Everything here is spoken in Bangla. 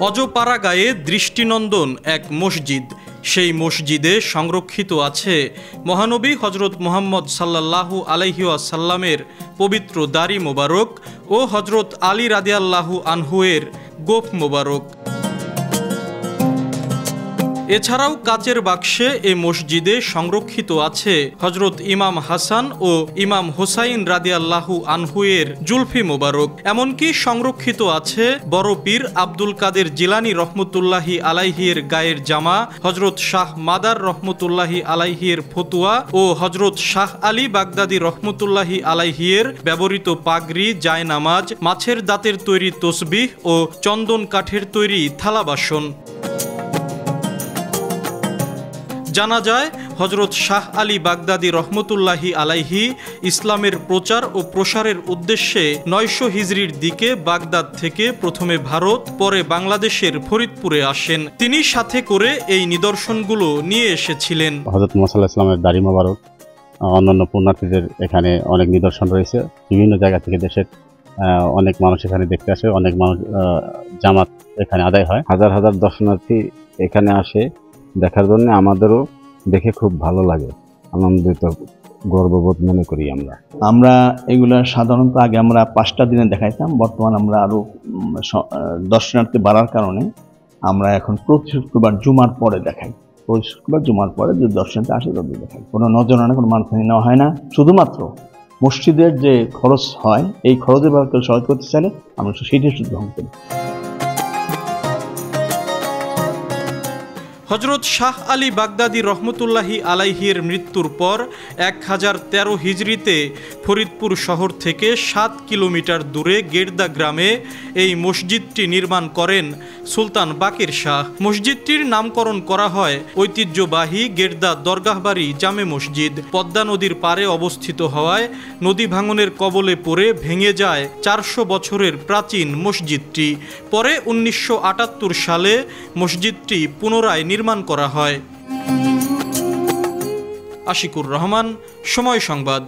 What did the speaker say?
অজপাড়া গায়ে দৃষ্টিনন্দন এক মসজিদ। সেই মসজিদে সংরক্ষিত আছে মহানবী হজরত মুহাম্মদ সাল্লাল্লাহু আলাইহি ওয়াসাল্লামের পবিত্র দাড়ি মোবারক ও হজরত আলী রাদিয়াল্লাহু আনহু এর গোঁফ মোবারক। এছাড়াও কাচের বাক্সে এ মসজিদে সংরক্ষিত আছে হজরত ইমাম হাসান ও ইমাম হোসাইন রাদিয়াল্লাহু আনহু এর জুলফি মোবারক। এমনকি সংরক্ষিত আছে বড় পীর আব্দুল কাদের জিলানী রহমতুল্লাহি আলাইহি এর গায়ের জামা, হজরত শাহ মাদার রহমতুল্লাহি আলাইহি এর ফতুয়া ও হজরত শাহ আলী বাগদাদি রহমতুল্লাহি আলাইহি এর ব্যবহৃত পাগড়ি, জায়নামাজ, মাছের দাঁতের তৈরি তসবিহ ও চন্দন কাঠের তৈরি থালা বাসন। জানা যায় হজরত শাহ আলী বাগদাদি রহমতুল্লাহি আলাইহি ইসলামের প্রচার ও প্রসারের উদ্দেশ্যে 900 হিজরির দিকে বাগদাদ থেকে প্রথমে ভারত, পরে বাংলাদেশের ফরিদপুরে আসেন। তিনি সাথে করে এই নিদর্শনগুলো নিয়ে এসেছিলেন। হযরত মুহাম্মদ সাল্লাল্লাহু আলাইহি ওয়াসাল্লামের দাড়ি মোবারক, অন্যান্য পুণ্যার্থীদের এখানে অনেক নিদর্শন রয়েছে। বিভিন্ন জায়গা থেকে দেশের অনেক মানুষ এখানে দেখতে আসে, অনেক মানুষ জামাত এখানে আদায় হয়। হাজার হাজার দর্শনার্থী এখানে আসে দেখার জন্য। আমাদেরও দেখে খুব ভালো লাগে, আনন্দিত, গর্ববোধ মনে করি। আমরা এগুলা সাধারণত আগে আমরা 5টা দিনে দেখাইতাম, বর্তমান আমরা আরো দর্শনার্থী বাড়ার কারণে আমরা এখন প্রতি শুক্রবার জুমার পরে দেখাই। প্রতি শুক্রবার জুমার পরে যে দর্শনার্থী আসে তাদের দেখাই। কোনো নজরানা, কোনো মানহানি নেওয়া হয় না। শুধুমাত্র মসজিদের যে খরচ হয়, এই খরচের ব্যাপারে সহায়তা করতে চাইলে আমরা সেটি শুধু গ্রহণ করি। হজরত শাহ আলী বাগদাদি রহমতুল্লাহি আলাইহির মৃত্যুর পর 1013 হিজরিতে ফরিদপুর শহর থেকে 7 কিলোমিটার দূরে গেরদা গ্রামে এই মসজিদটি নির্মাণ করেন সুলতান বাকের শাহ। মসজিদটির নামকরণ করা হয় ঐতিহ্যবাহী গেরদা দরগাহবাড়ি জামে মসজিদ। পদ্মা নদীর পারে অবস্থিত হওয়ায় নদী ভাঙনের কবলে পড়ে ভেঙে যায় 400 বছরের প্রাচীন মসজিদটি। পরে 1978 সালে মসজিদটি পুনরায় নির্মাণ করা হয়। আশিকুর রহমান, সময় সংবাদ।